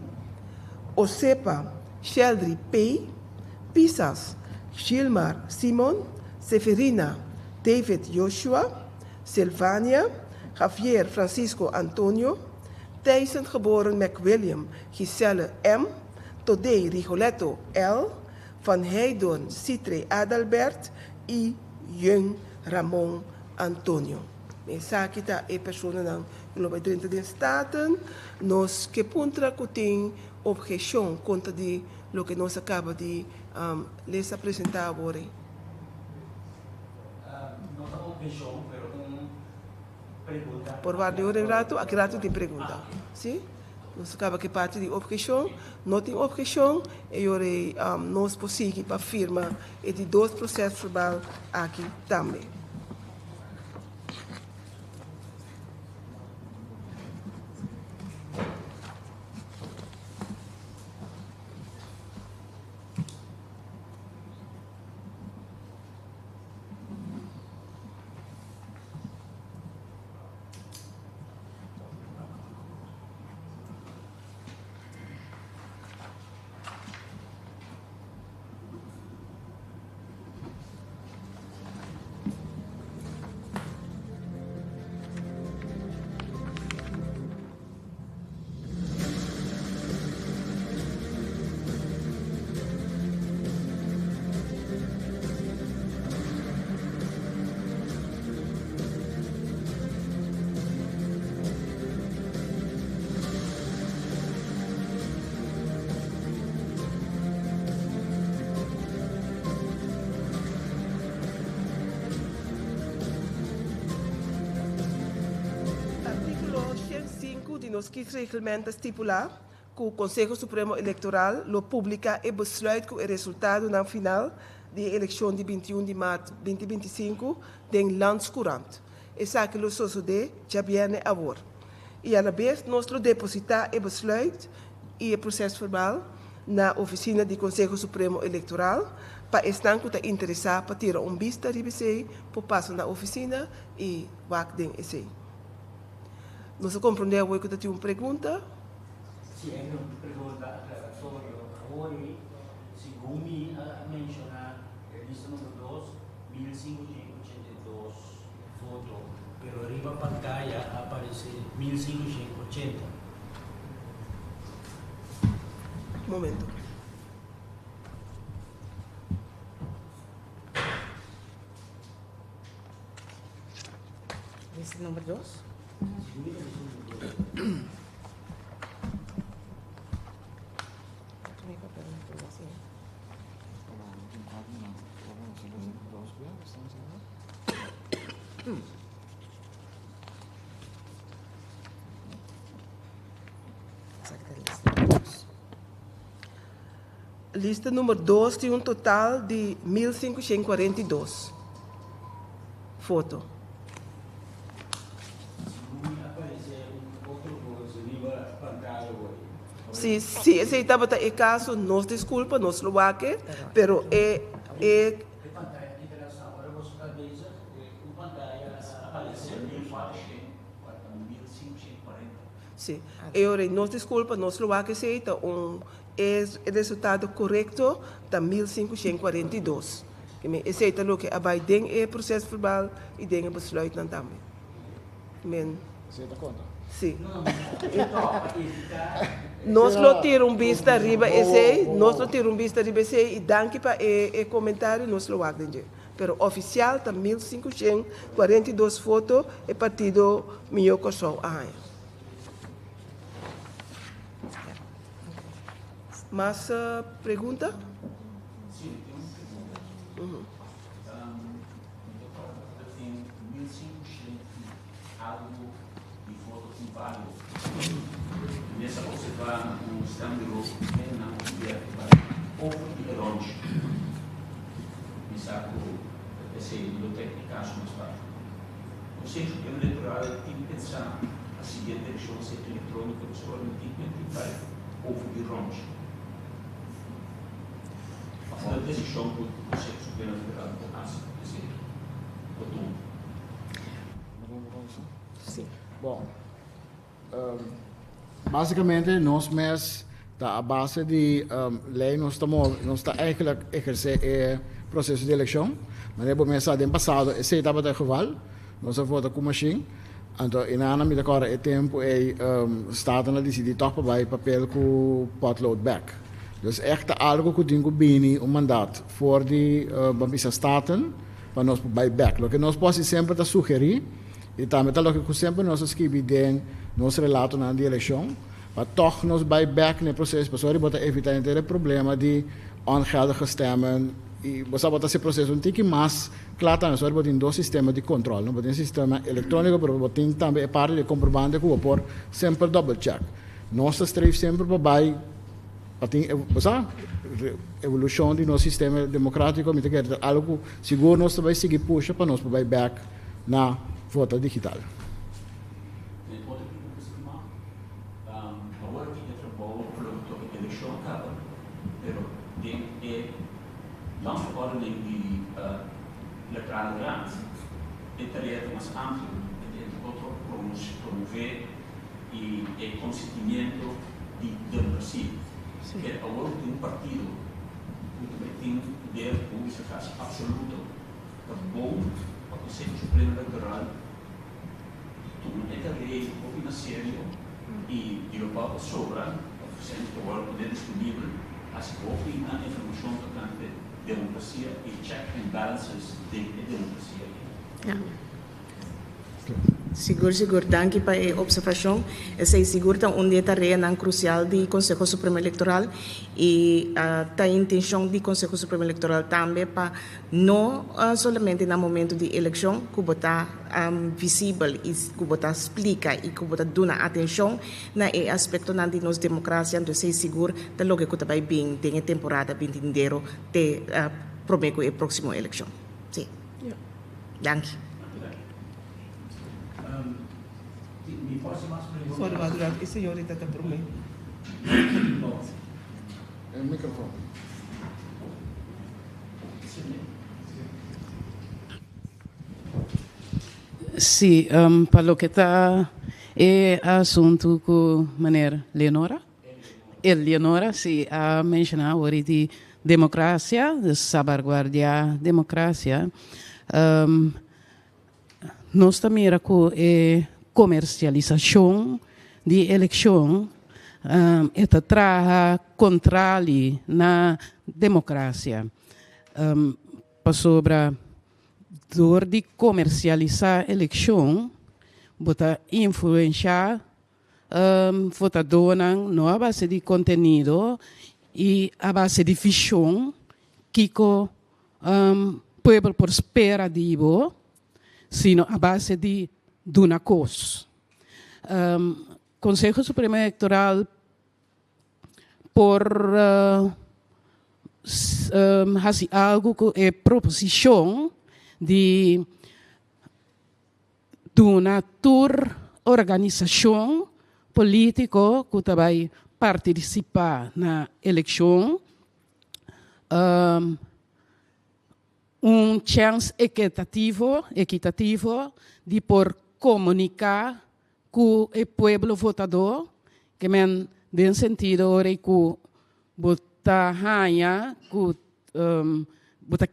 Osepa Sheldry P., Pisas Gilmar Simon, Severina David Joshua, Silvania Javier Francisco Antonio, Thijssen geboren McWilliam Giselle M., Todé Rigoletto L., Van Heidorn Citre Adalbert e Jung Ramon Antonio. Mensakita e persona ng Globo 30 din Staten, nos que puntra kuting objeção contra de lo que nos acaba de les apresentar agora. No tengo objeción, pero una pregunta. Por vários rato, aqui rato tem pergunta. Sim? Nós acaba que parte de objeção, não tem objeção, e agora nós prosseguimos para a firma e de 2 processos verbal aqui também. Nos kiesreglement estipula que o Conselho Supremo Eleitoral lo publica e besluit que o resultado na final da eleição de 21 de março de 2025 em Landscourant. Essa que lo sucede já viene agora. E a la vez nós lo depositar e besluit e o processo verbal na oficina do Conselho Supremo Eleitoral para estar que está interessado para tirar vista de você, para passar na oficina e wacht den esse. Nós compreendemos que tem uma pergunta? Sim, é uma pergunta aclaratória. Agora, segundo me mencionar, lista número 2, 1582 fotos, mas arriba da pantalla aparece 1580. Momento. Lista número 2? Lista número 2 tem um total de 1542 fotos. Se esse estava em caso, nos desculpa, nos lo hace, pero sim, eu nos desculpa, nos lo hace, então é o resultado correto da 1542. Esse é o que vai den o processo verbal e den o besluit também. Men. Você dá conta? Sim. Nós lo tiramos vista arriba esse, nós lo tiramos vista arriba esse e danke para o comentário nós lo agendamos. Pero oficial tá 1542 fotos e partido meu coração. Mas pergunta? Sim, tem uma pergunta. Tem 1500 algo de fotos em vários. Nessa observar um stand de roupa que não é pouco de longe. Me saco esse biblioteca caso mais fácil. O Conselho Eleitoral tem que pensar a seguinte eleição eletrônica, o senhor não tem que vai pouco de longe. a decisão do Conselho Supremo Federal de Haas, Sim. Bom, basicamente, nós mesmos, a base de lei, nós estamos eigenlijk exercer o processo de eleição, mas é bom pensar no passado, esse estava de geval, nós votamos com machine, então, in aanam met elkaar het tempo staten dat die toch bij papel ku potlood back. Dus echt algo que dingo bini mandato voor die bambisa staten para nós bij back. Lo que nós podemos sempre te sugerir e também lo que sempre nós escrevemos nos relato na die eleição, para toch nós bij back no processo, para sorry bota evitar o problema de ongeldige stemmen. E você bota esse processo um pouquinho mais claro, nós vamos ter dois sistemas de controle, não tem sistema eletrônico, mas tem também parte de comprovante que por sempre double check. Nós estamos sempre para a evolução do nosso sistema democrático, mas é algo seguro nós também seguir puxa para nós para back na voto digital. Dan verordening die electorale raad entraria mais amplo entre outro promover e consentimento de democracia. Que agora tem partido que também tem poder público absoluto. É bom para o Conselho Supremo Eleitoral entraria um sério e o papo sobra oferecendo agora poder disponível assim que a informação tocante democracia e check and balances de democracia. Seguro, danke para a observação. Essa é seguro onde está a crucial do Conselho Supremo Eleitoral e a intenção do Conselho Supremo Eleitoral também para não somente no momento de eleição que está visível e que está explica e que está dando atenção na aspecto da nossa democracia, então é seguro da logo que está bem tem a temporada bem inteiro de prometo a próxima eleição. Sim. Danke. Sorry, Madura, esse senhor está por mim. O microfone. Sim, para o que está é assunto com maneira Leonora. Eleonora, sim, a mencionar hoje de democracia, de salvaguardar democracia. Nós também com comercialização de eleição esta traga controle na democracia. Para sobre dor de comercializar eleição, bota influenciar votador não a base de conteúdo e a base de visão que o povo prosperativo, sino a base de uma coisa. Conselho Supremo Eleitoral por fazer algo que é proposição de uma organização política que vai participar na eleição, chance equitativo de por comunicar com o povo votador, que men den sentido ore que bota ganha, que bota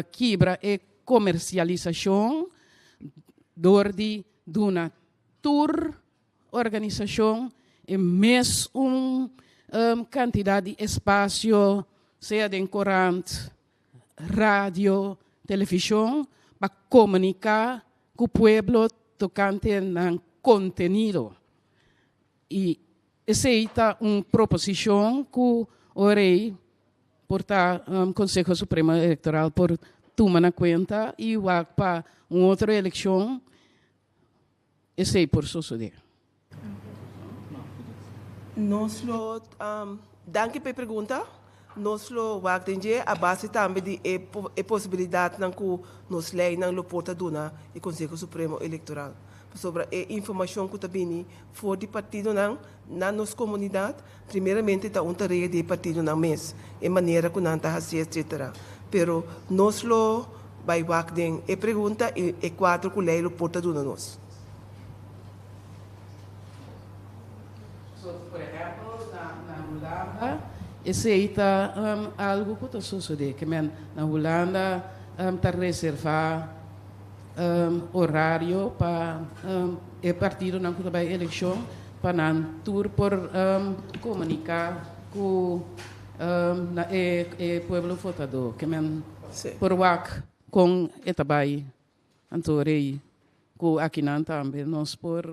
quebra e comercialização de uma organização e mesmo quantidade de espaço, seja de corrente, rádio, televisão, para comunicar com o povo tocante no conteúdo. E essa é uma proposição que o rei porta Conselho Supremo Eleitoral por tomar na conta e para uma outra eleição, esse é por suceder. Nós danke pela pergunta. Nós temos a base também de possibilidade que nos lei não porta duna e Conselho Supremo Eleitoral. sobre a informação que também for de partido não na nossa comunidade, primeiramente está tarefa de partido não mês, e maneira que não está assim, etc. Pero nós lo vai wakden e pergunta e quatro que leilo porta do nós. So, por exemplo, na Holanda, aceita algo que está sucedendo, que na Holanda está reservar horário para o partido não que vai eleição para não tour por comunicar com o povo votador, que por wak com etabai antorei com aqui não também nós por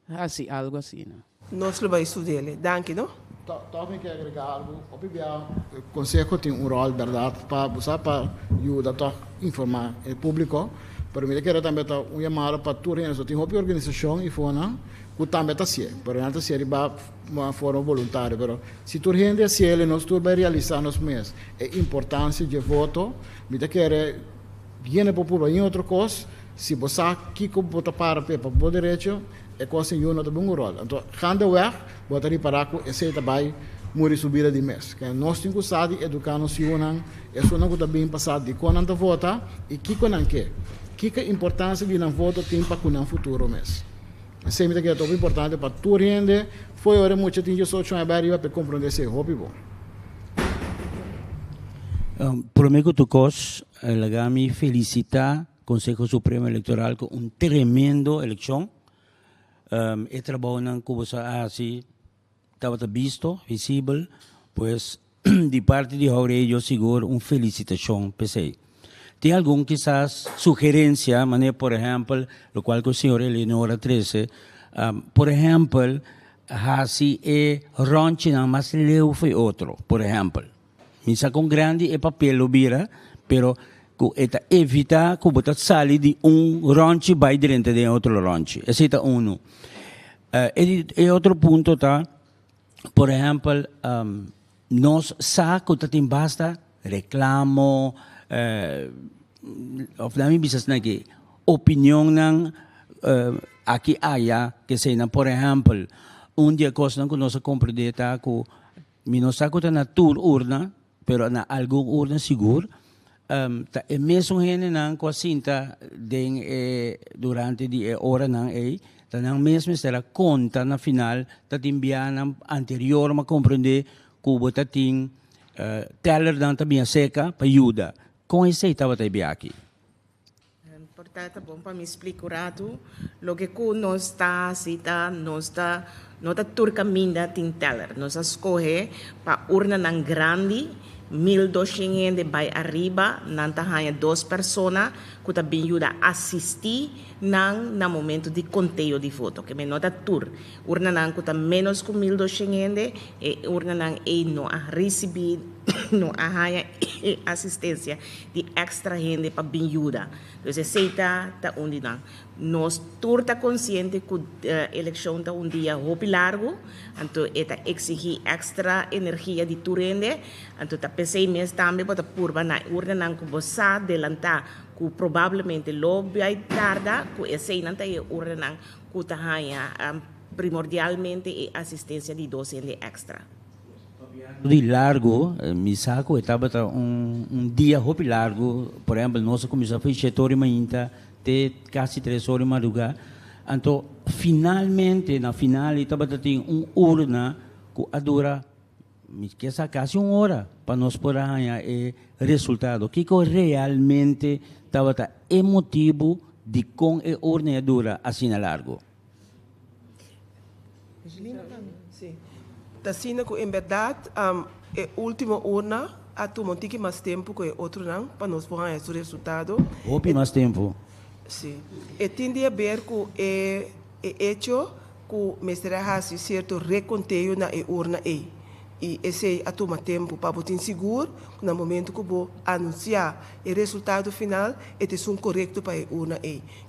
assim algo assim, né? Nós lo vai estudar, danke, não? Também quero agregar algo. O Conselho tem rol, verdade, para ajudar a informar o público. Para mim, eu quero também uma chamada para todos eles. Tem uma organização e fona que também está assim. Para não ser uma forma voluntária. Mas se tu gente assim, nós vai realizar nos meses. A importância de voto, eu quero vir para o público em outra coisa. Se você quer votar para o direito, é coisa em um também rol. Então, quando eu botar para que esse também muri subida de mês. Que nós temos que saber educar nos cidadãos, é só não que também passar de quando anda vota e que quando quer. Que a importância de não voto tem para o futuro mês. Sempre que é tão importante para toda gente, foi hora muito tinha só chamar para compreender esse hobby bom. Prometo que todos, me felicitar o Conselho Supremo Eleitoral com tremendo eleição. E trabalho não como assim estava visto, visível, pois de parte de Aurelio seguro felicitação PC. Tem algum quizás sugerência, mané por exemplo, lo qual que o senhor Eleonora 13, por exemplo, assim é ronche não, mas leu foi outro, por exemplo. Misa com grande e papel bira, pero eta evita que botar sali de ronche vai dentro de outro ronche. Esse é um. E outro ponto tá, por exemplo, nós sabemos que tem basta reclamo, of nami bisas na que opinião não aqui há que seja, por exemplo, dia coisa não que nós compreender tá que nós sabemos que na tour urna, pero na algum urna seguro. É mesmo gente não com a cinta durante a hora não é, então mesmo será conta na final tá enviando anterior mas compreender que o bota tem teller não também seca para ajuda com isso estava também aqui. Portanto, bom para me explicar tudo, lo que nós está cita, nós está turca minda tem teller, nós escolhe para urna não grande 1.200 vai arriba, nanta hanya 2 pessoas que também ajuda a assistir no momento de conteúdo de foto, que me nota tour. Urna não que menos que 1.200 e urna não não a receber não a hanya assistência de extra gente para bem ajuda. Então, esse tá onde não. Nós tour tá consciente que a eleição tá dia hopi largo, então eta exigir extra energia de turende, então tá pensei mesmo também para purba na urna não que você adelantar que provavelmente logo vai tardar que esse não tá urna não que tá hanya primordialmente a assistência de docente extra. De largo, me saco estava dia hopi largo, por exemplo, nossa comissão foi 7 horas ainda até quase 3 horas madrugada. Então, finalmente, na final, estava tendo urna que dura quase 1 hora para nós poder ganhar o resultado. Que realmente estava emotivo de com a urna dura assim largo. Sim. Assim que, em verdade, a última urna a tomar mais tempo que outro não, para nós poder esse resultado. Houve mais tempo. Sim. E tem a ver com o hecho que me será certo reconteio na urna e esse a tomar tempo para botar seguro no momento que vou anunciar o resultado final é correto para a urna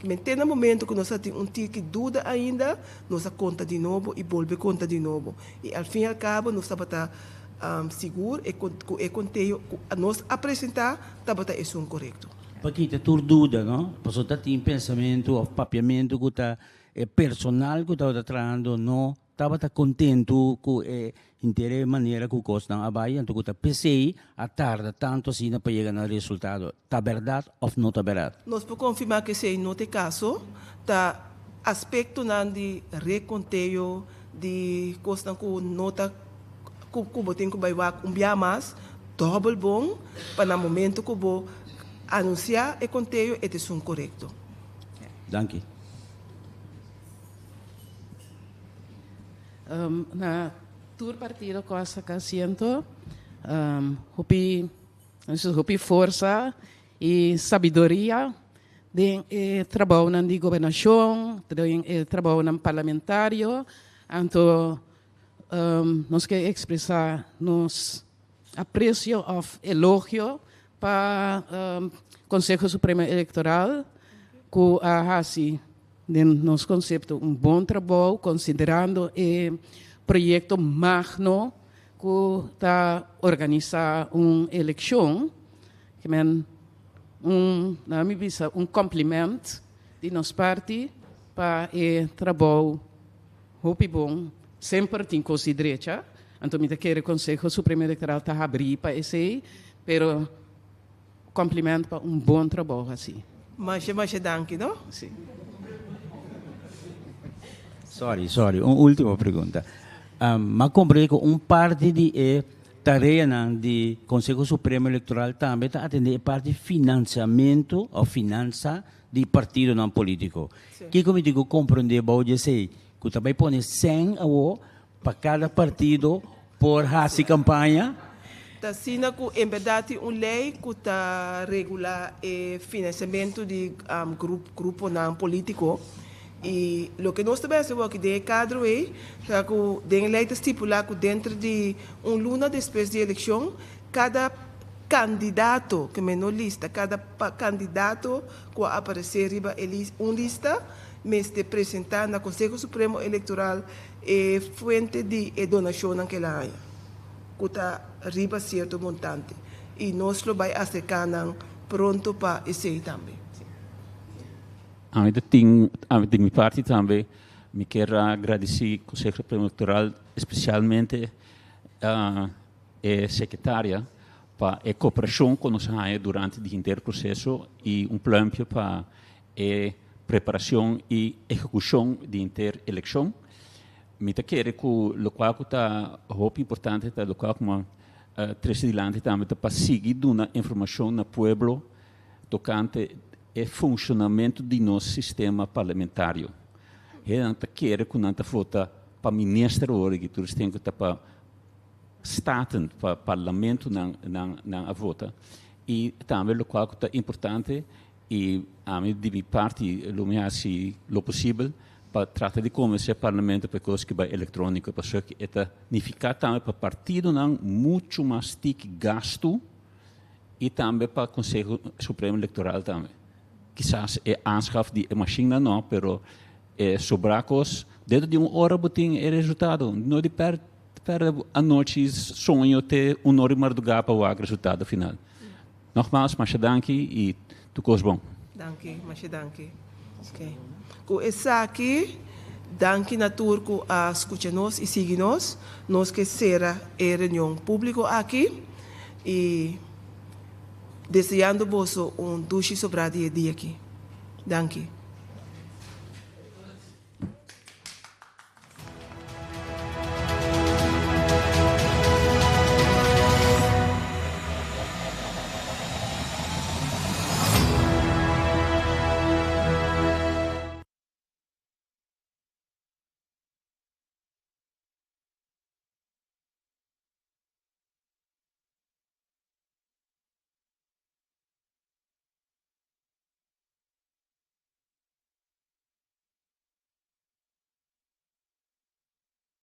Mas tem no momento que nós temos que dúvida ainda, nós conta de novo e volve conta de novo. E ao fim e ao cabo nós estamos seguro e conteio nós apresentar estava correto. Paquita, tu dúvida, não? Passou tá tem pensamento ou papiamento que tá personal que tá trabalhando, não estava tá contento com inteira maneira que o custo não abai, então que tá pensei a tarde tanto assim para chegar no resultado. Tá verdade ou não tá verdade? Nós podemos confirmar que se não tem caso, tá aspecto nan de reconteio de custo que nota que tem que vai mais double bom para no momento que vou anunciar e conteio é correto. Danke. Na tour partido Costa Casiento, hupi força e sabedoria de trabalho na governação, de trabalho na parlamentário, então nós queremos expressar nos aprecio ou elogio para Conselho Supremo Eleitoral que a de nosso conceito bom trabalho considerando o projeto magno que está organizar uma eleição que um complemento de nossa parte para o trabalho muito bom sempre tem coisa direita então me quero o Conselho Supremo Eleitoral está abrir para esse pero complemento para bom trabalho assim. Mas danke, não? Sim. Sorry, uma última pergunta. Mas compreendo que parte de tarefa do Conselho Supremo Eleitoral também está atendendo a parte de financiamento ou finança de partido não político. Que como digo, compreender, vou dizer, que também põe 100 para cada partido por essa campanha. Tá sina que em verdade lei que está regular o financiamento de grupo não político. E o que nós também sabemos que de cadro é que de lei estipular que dentro de luna depois de eleição cada candidato que menor lista cada candidato que aparecer riba lista mas de apresentar na Conselho Supremo Eleitoral fonte de donação naquela área que está riba certo montante e nós lo vai acercar pronto para esse também. A minha parte também, me quero agradecer ao Conselho Supremo Eleitoral, especialmente a secretária, para a cooperação com nós durante o inteiro processo e plano para a preparação e execução de inteira eleição. Me quero que o qual está muito importante, o qual como presidente também para seguir dando informação no povo tocante o funcionamento do nosso sistema parlamentário. Eu quero que não falta para o ministro hoje, que todos têm que estar para Staten, para o parlamento na vota. E também o qual é importante e a minha de minha parte, o possível para tratar de como esse parlamento para coisas que vai eletrônico, para que é ficar também para partido não muito mais gasto e também para o Conselho Supremo Eleitoral também. Quizás aanschaf de machine não, pero sobracos dentro de hora botem o resultado. Não de per a noite sonho ter hora de madrugada para o resultado final. Nogmaals, mas danke e tu cois bom. Danke, mas danke. Okay. Com essa aqui, danke na turco a escutar-nos e seguir-nos. Nós que será a reunião pública aqui e desejando você duche sobrado dia aqui. Danke.